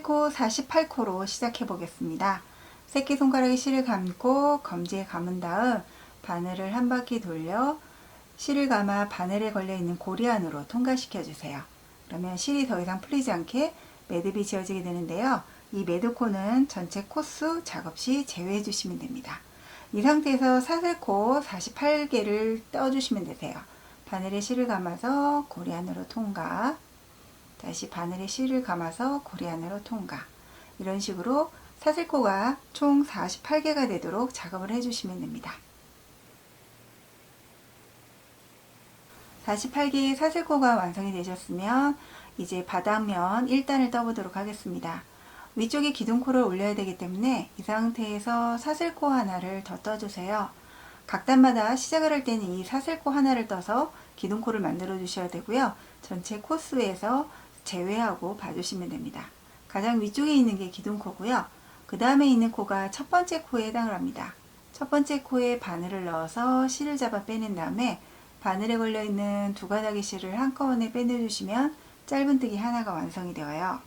사슬코 48코로 시작해 보겠습니다. 새끼손가락에 실을 감고 검지에 감은 다음 바늘을 한 바퀴 돌려 실을 감아 바늘에 걸려 있는 고리 안으로 통과시켜 주세요. 그러면 실이 더 이상 풀리지 않게 매듭이 지어지게 되는데요. 이 매듭코는 전체 코수 작업 시 제외해 주시면 됩니다. 이 상태에서 사슬코 48개를 떠주시면 되세요. 바늘에 실을 감아서 고리 안으로 통과, 다시 바늘에 실을 감아서 고리 안으로 통과. 이런 식으로 사슬코가 총 48개가 되도록 작업을 해주시면 됩니다. 48개의 사슬코가 완성이 되셨으면 이제 바닥면 1단을 떠보도록 하겠습니다. 위쪽에 기둥코를 올려야 되기 때문에 이 상태에서 사슬코 하나를 더 떠주세요. 각 단마다 시작을 할 때는 이 사슬코 하나를 떠서 기둥코를 만들어 주셔야 되고요. 전체 코수에서 제외하고 봐주시면 됩니다. 가장 위쪽에 있는 게 기둥코고요. 그 다음에 있는 코가 첫 번째 코에 해당을 합니다. 첫 번째 코에 바늘을 넣어서 실을 잡아 빼낸 다음에 바늘에 걸려있는 두 가닥의 실을 한꺼번에 빼내주시면 짧은뜨기 하나가 완성이 되어요.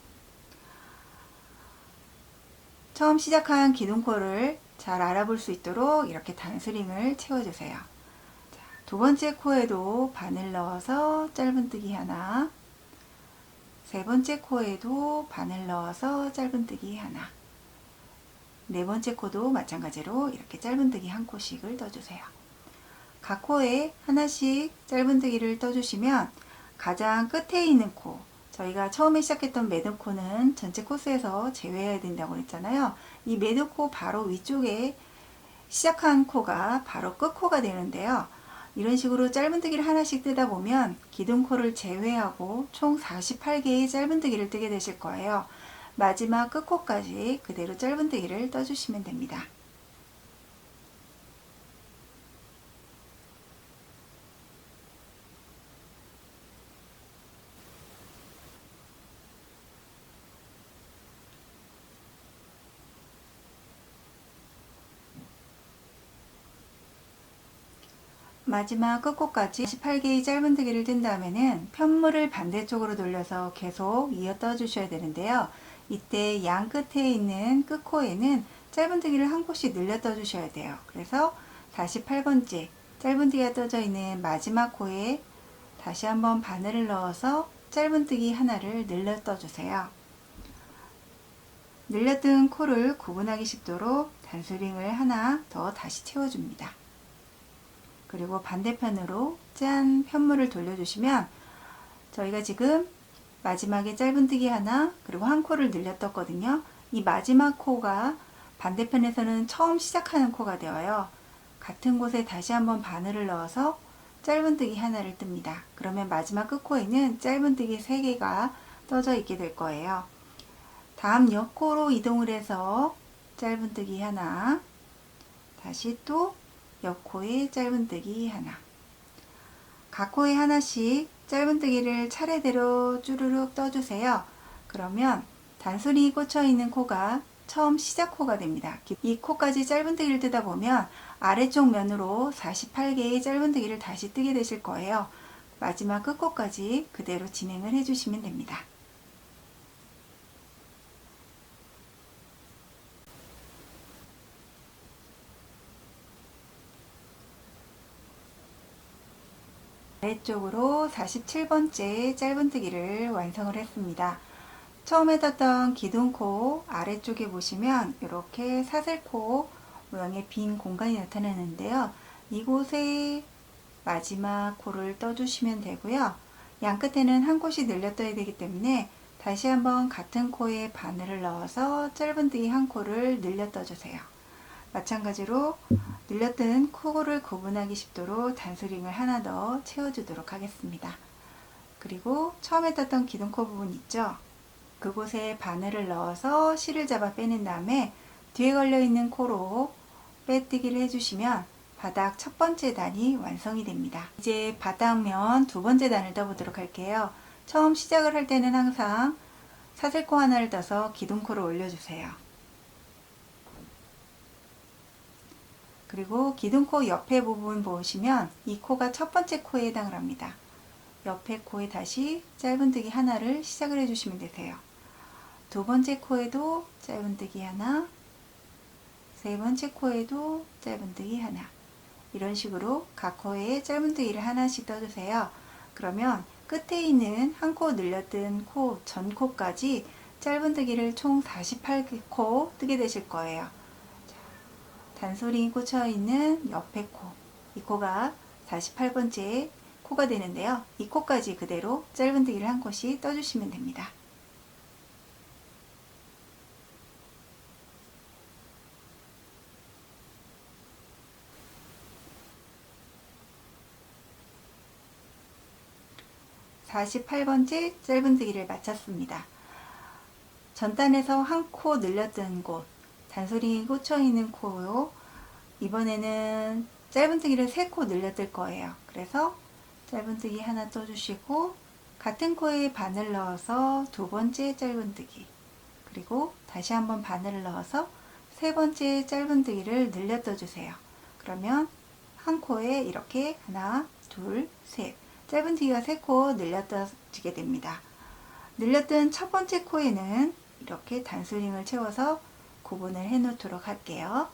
처음 시작한 기둥코를 잘 알아볼 수 있도록 이렇게 단스링을 채워주세요. 자, 두 번째 코에도 바늘 넣어서 짧은뜨기 하나, 세 번째 코에도 바늘 넣어서 짧은뜨기 하나, 네 번째 코도 마찬가지로 이렇게 짧은뜨기 한 코씩을 떠주세요. 각 코에 하나씩 짧은뜨기를 떠주시면 가장 끝에 있는 코, 저희가 처음에 시작했던 매듭코는 전체 코스에서 제외해야 된다고 했잖아요. 이 매듭코 바로 위쪽에 시작한 코가 바로 끝코가 되는데요. 이런 식으로 짧은뜨기를 하나씩 뜨다 보면 기둥코를 제외하고 총 48개의 짧은뜨기를 뜨게 되실 거예요. 마지막 끝코까지 그대로 짧은뜨기를 떠주시면 됩니다. 마지막 끝코까지 18개의 짧은뜨기를 뜬 다음에는 편물을 반대쪽으로 돌려서 계속 이어 떠 주셔야 되는데요. 이때 양 끝에 있는 끝코에는 짧은뜨기를 한 곳씩 늘려 떠 주셔야 돼요. 그래서 48번째 짧은뜨기가 떠져 있는 마지막 코에 다시 한번 바늘을 넣어서 짧은뜨기 하나를 늘려 떠 주세요. 늘려 뜬 코를 구분하기 쉽도록 단스링을 하나 더 다시 채워줍니다. 그리고 반대편으로 짠 편물을 돌려주시면 저희가 지금 마지막에 짧은뜨기 하나 그리고 한 코를 늘려 떴거든요. 이 마지막 코가 반대편에서는 처음 시작하는 코가 되어요. 같은 곳에 다시 한번 바늘을 넣어서 짧은뜨기 하나를 뜹니다. 그러면 마지막 끝코에는 짧은뜨기 3개가 떠져 있게 될 거예요. 다음 옆코로 이동을 해서 짧은뜨기 하나, 다시 또 옆코에 짧은뜨기 하나, 각 코에 하나씩 짧은뜨기를 차례대로 쭈르륵 떠주세요. 그러면 단순히 꽂혀 있는 코가 처음 시작 코가 됩니다. 이 코까지 짧은뜨기를 뜨다 보면 아래쪽 면으로 48개의 짧은뜨기를 다시 뜨게 되실 거예요. 마지막 끝코까지 그대로 진행을 해주시면 됩니다. 아래쪽으로 47번째 짧은뜨기를 완성을 했습니다. 처음에 떴던 기둥코 아래쪽에 보시면 이렇게 사슬코 모양의 빈 공간이 나타나는데요. 이곳에 마지막 코를 떠주시면 되고요. 양 끝에는 한 곳이 늘려 떠야 되기 때문에 다시 한번 같은 코에 바늘을 넣어서 짧은뜨기 한 코를 늘려 떠주세요. 마찬가지로 늘렸던 코를 구분하기 쉽도록 단스링을 하나 더 채워주도록 하겠습니다. 그리고 처음에 떴던 기둥코 부분 있죠? 그곳에 바늘을 넣어서 실을 잡아 빼낸 다음에 뒤에 걸려있는 코로 빼뜨기를 해주시면 바닥 첫 번째 단이 완성이 됩니다. 이제 바닥면 두 번째 단을 떠보도록 할게요. 처음 시작을 할 때는 항상 사슬코 하나를 떠서 기둥코를 올려주세요. 그리고 기둥코 옆에 부분 보시면 이 코가 첫 번째 코에 해당을 합니다. 옆에 코에 다시 짧은뜨기 하나를 시작을 해주시면 되세요. 두 번째 코에도 짧은뜨기 하나, 세 번째 코에도 짧은뜨기 하나. 이런 식으로 각 코에 짧은뜨기를 하나씩 떠주세요. 그러면 끝에 있는 한 코 늘렸던 코 전 코까지 짧은뜨기를 총 48코 뜨게 되실 거예요. 단소리 꽂혀 있는 옆에 코, 이 코가 48번째 코가 되는데요. 이 코까지 그대로 짧은뜨기를 한 코씩 떠주시면 됩니다. (48번째) 짧은뜨기를 마쳤습니다. 전단에서 한 코 늘렸던 곳, 단소리 꽂혀 있는 코요. 이번에는 짧은뜨기를 3코 늘렸을 거예요. 그래서 짧은뜨기 하나 떠주시고 같은 코에 바늘 넣어서 두 번째 짧은뜨기, 그리고 다시 한번 바늘을 넣어서 세 번째 짧은뜨기를 늘려 떠주세요. 그러면 한 코에 이렇게 하나, 둘, 셋 짧은뜨기가 3코 늘려 떠지게 됩니다. 늘렸던 첫 번째 코에는 이렇게 단수링을 채워서 구분을 해 놓도록 할게요.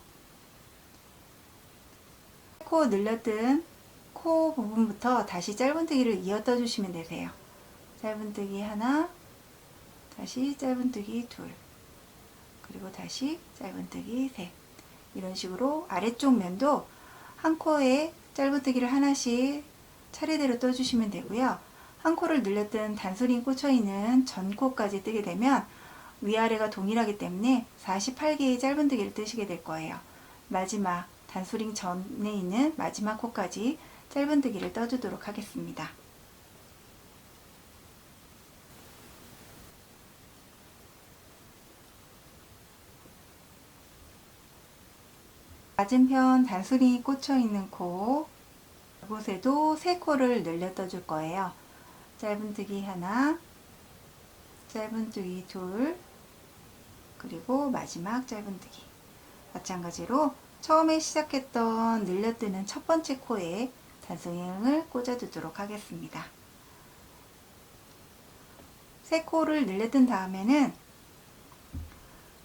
코 늘렸던 코 부분부터 다시 짧은뜨기를 이어 떠주시면 되세요. 짧은뜨기 하나, 다시 짧은뜨기 둘, 그리고 다시 짧은뜨기 셋. 이런 식으로 아래쪽 면도 한 코에 짧은뜨기를 하나씩 차례대로 떠주시면 되고요. 한 코를 늘렸던 단수링 꽂혀있는 전 코까지 뜨게 되면 위아래가 동일하기 때문에 48개의 짧은뜨기를 뜨시게 될 거예요. 마지막 단수링 전에 있는 마지막 코까지 짧은뜨기를 떠주도록 하겠습니다. 맞은편 단수링이 꽂혀 있는 코, 이곳에도 3코를 늘려 떠줄 거예요. 짧은뜨기 하나, 짧은뜨기 둘, 그리고 마지막 짧은뜨기. 마찬가지로 처음에 시작했던 늘려뜨는 첫 번째 코에 단수링을 꽂아두도록 하겠습니다. 3코를 늘려뜬 다음에는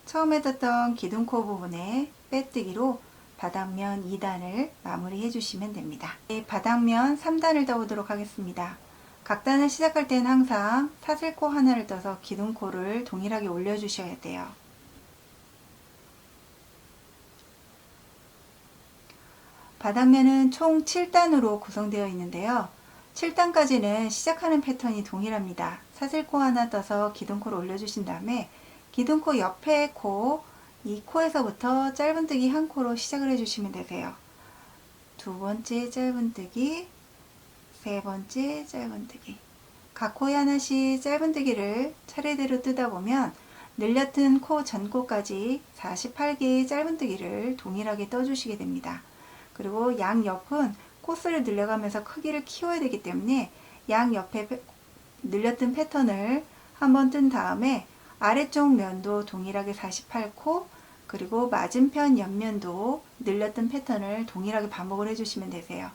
처음에 떴던 기둥코 부분에 빼뜨기로 바닥면 2단을 마무리 해주시면 됩니다. 바닥면 3단을 떠보도록 하겠습니다. 각 단을 시작할 때는 항상 사슬코 하나를 떠서 기둥코를 동일하게 올려주셔야 돼요. 바닥면은 총 7단으로 구성되어 있는데요. 7단까지는 시작하는 패턴이 동일합니다. 사슬코 하나 떠서 기둥코를 올려주신 다음에 기둥코 옆에 코, 이 코에서부터 짧은뜨기 한 코로 시작을 해주시면 되세요. 두 번째 짧은뜨기, 세 번째 짧은뜨기. 각 코에 하나씩 짧은뜨기를 차례대로 뜨다 보면 늘렸던 코 전코까지 48개의 짧은뜨기를 동일하게 떠주시게 됩니다. 그리고 양옆은 코스를 늘려가면서 크기를 키워야 되기 때문에 양옆에 늘렸던 패턴을 한번 뜬 다음에 아래쪽 면도 동일하게 48코, 그리고 맞은편 옆면도 늘렸던 패턴을 동일하게 반복을 해주시면 되세요.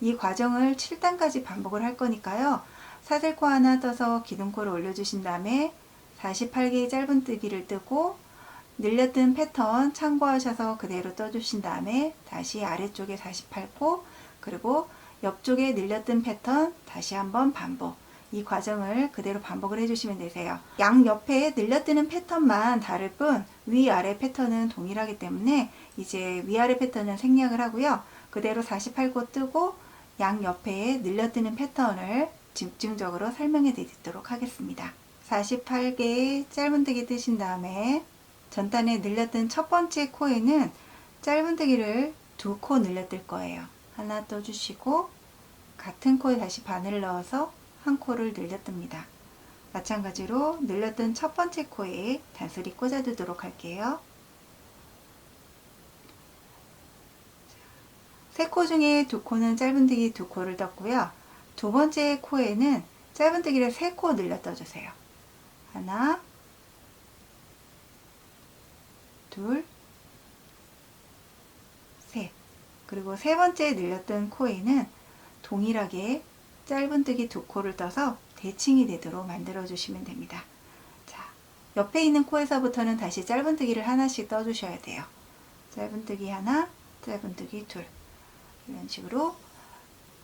이 과정을 7단까지 반복을 할 거니까요. 사슬코 하나 떠서 기둥코를 올려주신 다음에 48개의 짧은뜨기를 뜨고 늘렸던 패턴 참고하셔서 그대로 떠주신 다음에 다시 아래쪽에 48코, 그리고 옆쪽에 늘렸던 패턴 다시 한번 반복. 이 과정을 그대로 반복을 해주시면 되세요. 양옆에 늘려뜨는 패턴만 다를 뿐 위아래 패턴은 동일하기 때문에 이제 위아래 패턴은 생략을 하고요. 그대로 48코 뜨고 양옆에 늘려뜨는 패턴을 집중적으로 설명해 드리도록 하겠습니다. 48개의 짧은뜨기 뜨신 다음에 전단에 늘렸던 첫 번째 코에는 짧은뜨기를 2코 늘려뜰 거예요. 하나 떠주시고 같은 코에 다시 바늘을 넣어서 한 코를 늘려뜹니다. 마찬가지로 늘렸던 첫 번째 코에 단수리 꽂아두도록 할게요. 3코 중에 2코는 짧은뜨기 2코를 떴고요. 두 번째 코에는 짧은뜨기를 3코 늘려 떠주세요. 하나, 둘, 셋. 그리고 세 번째 늘렸던 코에는 동일하게 짧은뜨기 2코를 떠서 대칭이 되도록 만들어 주시면 됩니다. 자, 옆에 있는 코에서부터는 다시 짧은뜨기를 하나씩 떠주셔야 돼요. 짧은뜨기 하나, 짧은뜨기 둘. 이런 식으로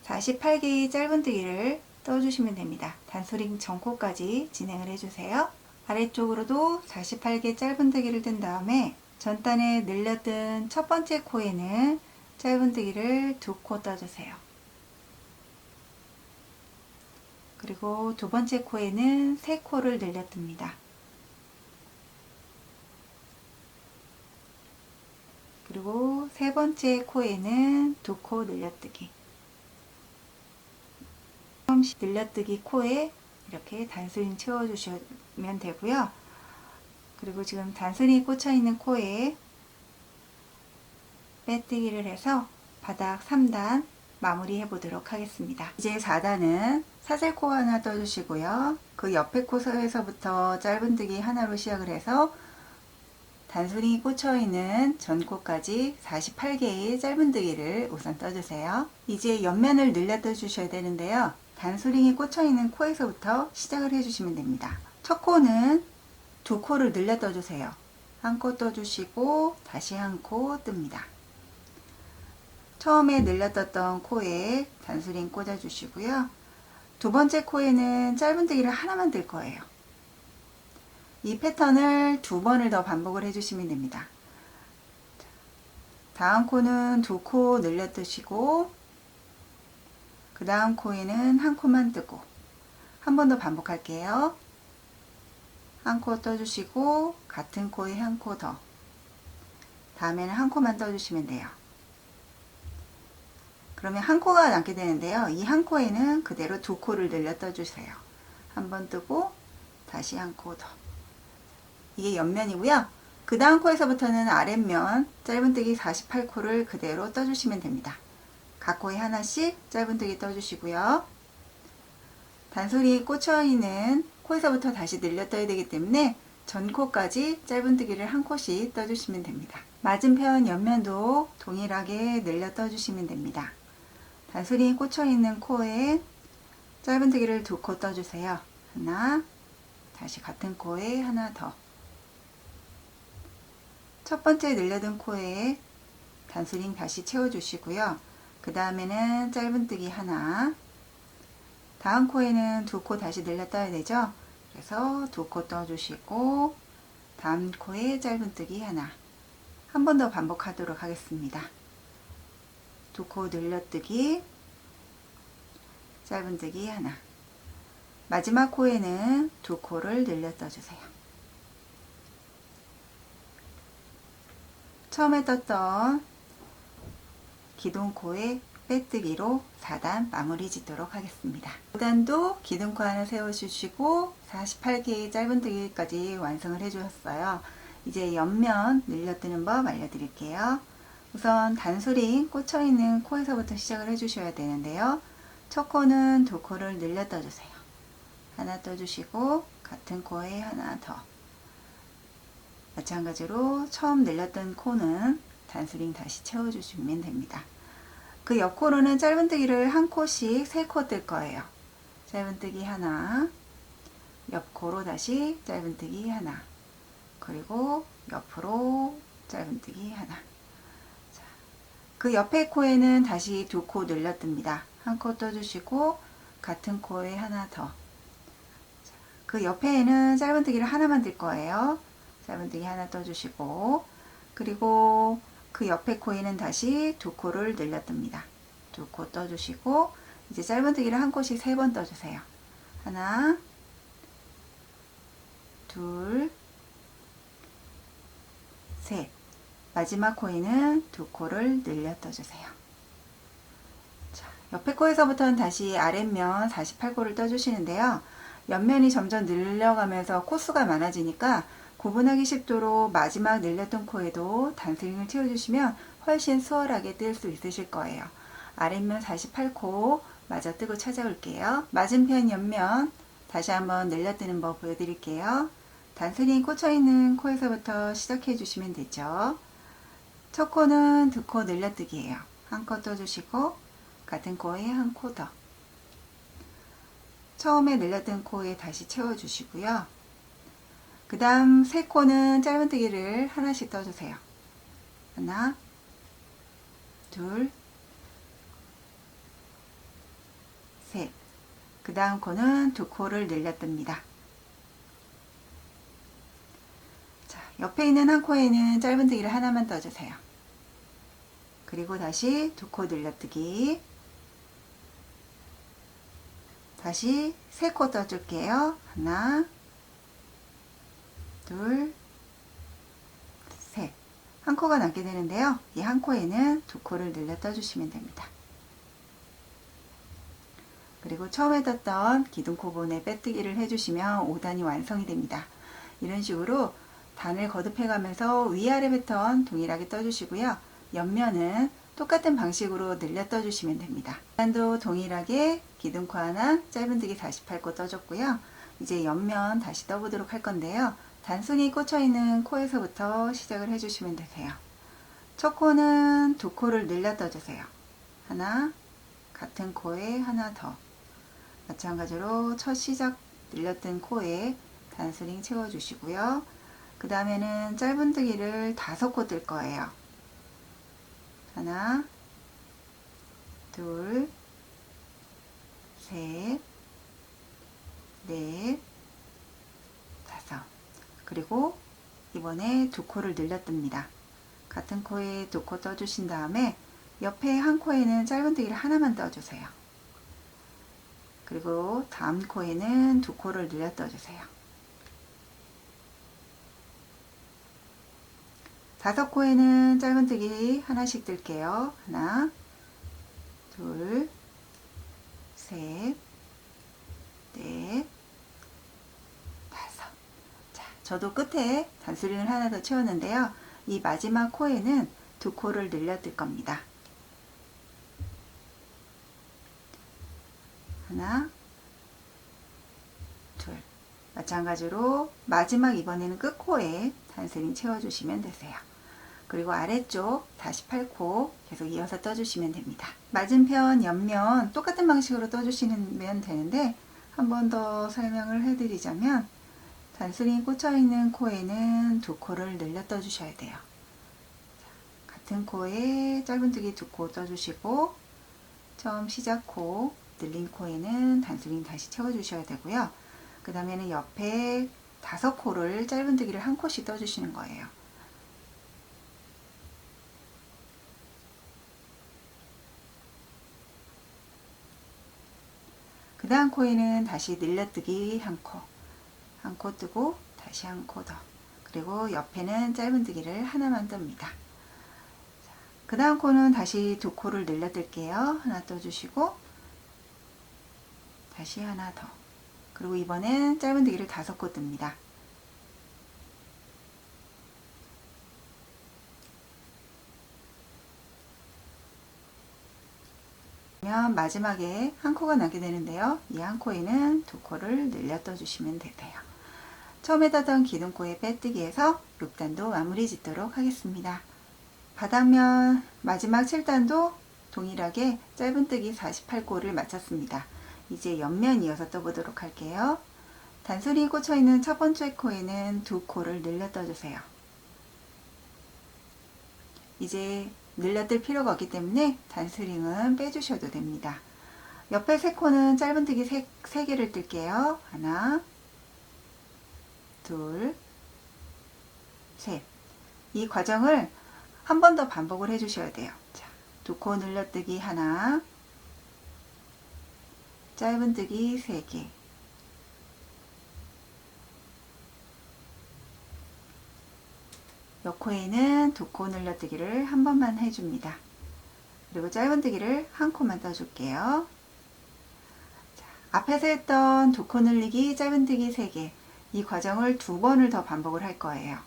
48개의 짧은뜨기를 떠주시면 됩니다. 단수링 전코까지 진행을 해주세요. 아래쪽으로도 48개 짧은뜨기를 뜬 다음에 전단에 늘렸던 첫 번째 코에는 짧은뜨기를 2코 떠주세요. 그리고 두 번째 코에는 3코를 늘려뜹니다. 그리고 세 번째 코에는 2코 늘려뜨기. 늘려뜨기 코에 이렇게 단수링 채워주시면 되고요. 그리고 지금 단수링이 꽂혀있는 코에 빼뜨기를 해서 바닥 3단 마무리해 보도록 하겠습니다. 이제 4단은 사슬코 하나 떠주시고요. 그 옆에 코에서부터 짧은뜨기 하나로 시작을 해서 단수링이 꽂혀있는 전코까지 48개의 짧은뜨기를 우선 떠주세요. 이제 옆면을 늘려 떠주셔야 되는데요. 단수링이 꽂혀있는 코에서부터 시작을 해주시면 됩니다. 첫 코는 2코를 늘려 떠주세요. 한 코 떠주시고 다시 한 코 뜹니다. 처음에 늘려 떴던 코에 단수링 꽂아주시고요. 두 번째 코에는 짧은뜨기를 하나만 뜰 거예요. 이 패턴을 2번을 더 반복을 해주시면 됩니다. 다음 코는 2코 늘려 뜨시고 그 다음 코에는 한 코만 뜨고 한 번 더 반복할게요. 한 코 떠주시고 같은 코에 한 코 더, 다음에는 한 코만 떠주시면 돼요. 그러면 한 코가 남게 되는데요. 이 한 코에는 그대로 2코를 늘려 떠주세요. 한 번 뜨고 다시 한 코 더. 이게 옆면이고요. 그 다음 코에서부터는 아랫면 짧은뜨기 48코를 그대로 떠주시면 됩니다. 각 코에 하나씩 짧은뜨기 떠주시고요. 단소리 꽂혀있는 코에서부터 다시 늘려 떠야 되기 때문에 전코까지 짧은뜨기를 한 코씩 떠주시면 됩니다. 맞은편 옆면도 동일하게 늘려 떠주시면 됩니다. 단소리 꽂혀있는 코에 짧은뜨기를 2코 떠주세요. 하나, 다시 같은 코에 하나 더. 첫 번째 늘려둔 코에 단수링 다시 채워주시고요. 그 다음에는 짧은뜨기 하나, 다음 코에는 2코 다시 늘려 떠야 되죠. 그래서 2코 떠주시고 다음 코에 짧은뜨기 하나, 한 번 더 반복하도록 하겠습니다. 2코 늘려뜨기, 짧은뜨기 하나, 마지막 코에는 2코를 늘려 떠주세요. 처음에 떴던 기둥코에 빼뜨기로 4단 마무리 짓도록 하겠습니다. 5단도 기둥코 하나 세워주시고 48개의 짧은뜨기까지 완성을 해주셨어요. 이제 옆면 늘려뜨는 법 알려드릴게요. 우선 단수링 꽂혀있는 코에서부터 시작을 해주셔야 되는데요. 첫 코는 2코를 늘려 떠주세요. 하나 떠주시고 같은 코에 하나 더. 마찬가지로 처음 늘렸던 코는 단수링 다시 채워주시면 됩니다. 그 옆 코로는 짧은뜨기를 한 코씩 3코 뜰 거예요. 짧은뜨기 하나, 옆 코로 다시 짧은뜨기 하나, 그리고 옆으로 짧은뜨기 하나. 자, 그 옆에 코에는 다시 2코 늘려뜹니다. 한 코 떠주시고 같은 코에 하나 더. 자, 그 옆에는 짧은뜨기를 하나만 뜰 거예요. 짧은뜨기 하나 떠주시고, 그리고 그 옆에 코에는 다시 2코를 늘려뜹니다. 2코 떠주시고, 이제 짧은뜨기를 한 코씩 3번 떠주세요. 하나, 둘, 셋. 마지막 코에는 2코를 늘려 떠주세요. 자, 옆에 코에서부터는 다시 아랫면 48코를 떠주시는데요. 옆면이 점점 늘려가면서 코수가 많아지니까 구분하기 쉽도록 마지막 늘렸던 코에도 단수링을 채워주시면 훨씬 수월하게 뜰 수 있으실 거예요. 아랫면 48코 마저 뜨고 찾아올게요. 맞은편 옆면 다시 한번 늘려뜨는 법 보여드릴게요. 단수링이 꽂혀있는 코에서부터 시작해 주시면 되죠. 첫 코는 2코 늘려뜨기예요. 한 코 떠주시고 같은 코에 한 코 더. 처음에 늘렸던 코에 다시 채워주시고요. 그 다음 세 코는 짧은뜨기를 하나씩 떠주세요. 하나, 둘, 셋. 그 다음 코는 두 코를 늘려뜹니다. 자, 옆에 있는 한 코에는 짧은뜨기를 하나만 떠주세요. 그리고 다시 두 코 늘려뜨기. 다시 세 코 떠줄게요. 하나, 둘, 셋. 한 코가 남게 되는데요. 이 한 코에는 두 코를 늘려 떠주시면 됩니다. 그리고 처음에 떴던 기둥코본에 빼뜨기를 해주시면 5단이 완성이 됩니다. 이런 식으로 단을 거듭해 가면서 위아래 패턴 동일하게 떠주시고요. 옆면은 똑같은 방식으로 늘려 떠주시면 됩니다. 단도 동일하게 기둥코 하나, 짧은뜨기 48코 떠줬고요. 이제 옆면 다시 떠보도록 할 건데요. 단순히 꽂혀있는 코에서부터 시작을 해주시면 되세요. 첫 코는 두 코를 늘려 떠주세요. 하나, 같은 코에 하나 더. 마찬가지로 첫 시작 늘렸던 코에 단스링 채워주시고요. 그 다음에는 짧은뜨기를 5코 뜰 거예요. 하나, 둘, 셋, 넷, 다섯. 그리고 이번에 두 코를 늘렸답니다. 같은 코에 두 코 떠주신 다음에 옆에 한 코에는 짧은뜨기를 하나만 떠주세요. 그리고 다음 코에는 두 코를 늘려 떠주세요. 5코에는 짧은뜨기 하나씩 뜰게요. 하나, 둘, 셋, 넷, 다섯. 자, 저도 끝에 단수링을 하나 더 채웠는데요. 이 마지막 코에는 두 코를 늘려 뜰 겁니다. 하나, 둘. 마찬가지로 마지막 이번에는 끝코에 단스링 채워주시면 되세요. 그리고 아래쪽 48코 계속 이어서 떠주시면 됩니다. 맞은편, 옆면 똑같은 방식으로 떠주시면 되는데 한 번 더 설명을 해드리자면 단스링이 꽂혀있는 코에는 두 코를 늘려 떠주셔야 돼요. 같은 코에 짧은뜨기 두 코 떠주시고 처음 시작 코 늘린 코에는 단스링 다시 채워주셔야 되고요. 그 다음에는 옆에 5코를 짧은뜨기를 한 코씩 떠주시는 거예요. 그 다음 코에는 다시 늘려뜨기 한 코 뜨고 다시 한 코 더. 그리고 옆에는 짧은뜨기를 하나만 뜹니다. 그 다음 코는 다시 두 코를 늘려뜰게요. 하나 떠주시고 다시 하나 더. 그리고 이번엔 짧은뜨기를 5코 뜹니다. 그러면 마지막에 한 코가 나게 되는데요. 이 한 코에는 두 코를 늘려 떠주시면 되세요. 처음에 떠던 기둥코에 빼뜨기해서 6단도 마무리 짓도록 하겠습니다. 바닥면 마지막 7단도 동일하게 짧은뜨기 48코를 마쳤습니다. 이제 옆면 이어서 떠보도록 할게요. 단소리 꽂혀있는 첫 번째 코에는 두 코를 늘려 떠주세요. 이제 늘려뜰 필요가 없기 때문에 단스링은 빼주셔도 됩니다. 옆에 세 코는 짧은뜨기 3개를 뜰게요. 하나, 둘, 셋. 이 과정을 한 번 더 반복을 해주셔야 돼요. 자, 두 코 늘려뜨기 하나, 짧은뜨기 3개, 옆 코에는 두 코 늘려뜨기를 한 번만 해줍니다. 그리고 짧은뜨기를 한 코만 떠줄게요. 자, 앞에서 했던 두 코 늘리기, 짧은뜨기 3개, 이 과정을 2번을 더 반복을 할 거예요.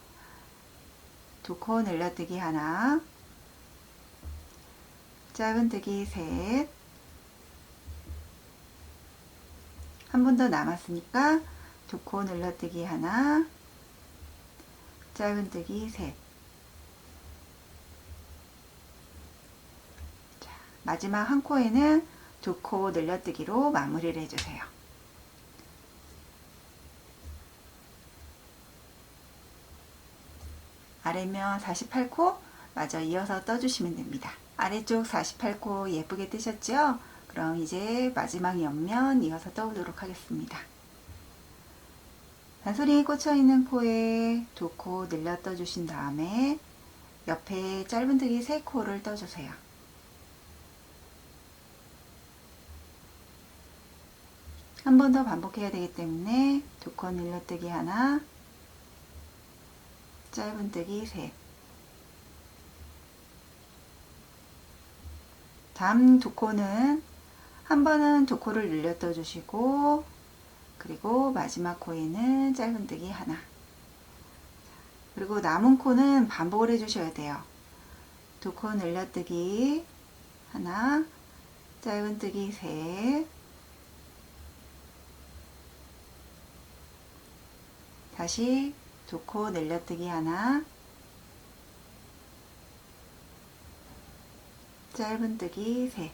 두 코 늘려뜨기 하나, 짧은뜨기 셋, 한 번 더 남았으니까 두 코 늘려뜨기 하나, 짧은뜨기 셋. 자, 마지막 한 코에는 두 코 늘려뜨기로 마무리를 해주세요. 아래면 48코 마저 이어서 떠주시면 됩니다. 아래쪽 48코 예쁘게 뜨셨죠? 그럼 이제 마지막 옆면 이어서 떠오도록 하겠습니다. 단소리 꽂혀있는 코에 2코 늘려 떠주신 다음에 옆에 짧은뜨기 3코를 떠주세요. 한 번 더 반복해야 되기 때문에 2코 늘려뜨기 하나, 짧은뜨기 셋. 다음 2코는 한 번은 2코를 늘려 떠주시고, 그리고 마지막 코에는 짧은뜨기 하나. 그리고 남은 코는 반복을 해주셔야 돼요. 2코 늘려뜨기 하나, 짧은뜨기 셋. 다시 2코 늘려뜨기 하나, 짧은뜨기 셋.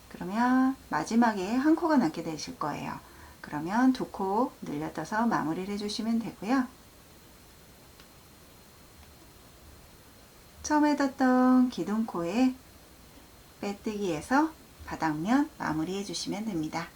그러면 마지막에 한 코가 남게 되실 거예요. 그러면 2코 늘려떠서 마무리를 해주시면 되고요. 처음에 떴던 기둥코에 빼뜨기해서 바닥면 마무리 해주시면 됩니다.